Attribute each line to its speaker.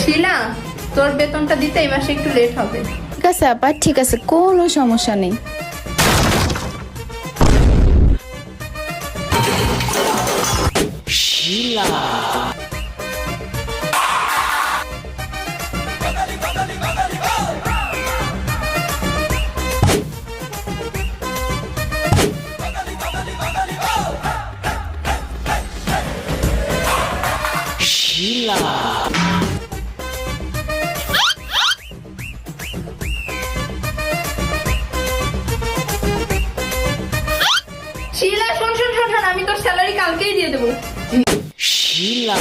Speaker 1: শিলা, তোর বেতনটা দিতে এই মাসে একটু লেট হবে।
Speaker 2: ঠিক আছে আপা, ঠিক আছে, কোনো সমস্যা নেই।
Speaker 1: শিলা, শোন শোন শোন শোন, আমি তোর স্যালারি কালকেই দিয়ে দেবো।
Speaker 3: শিলা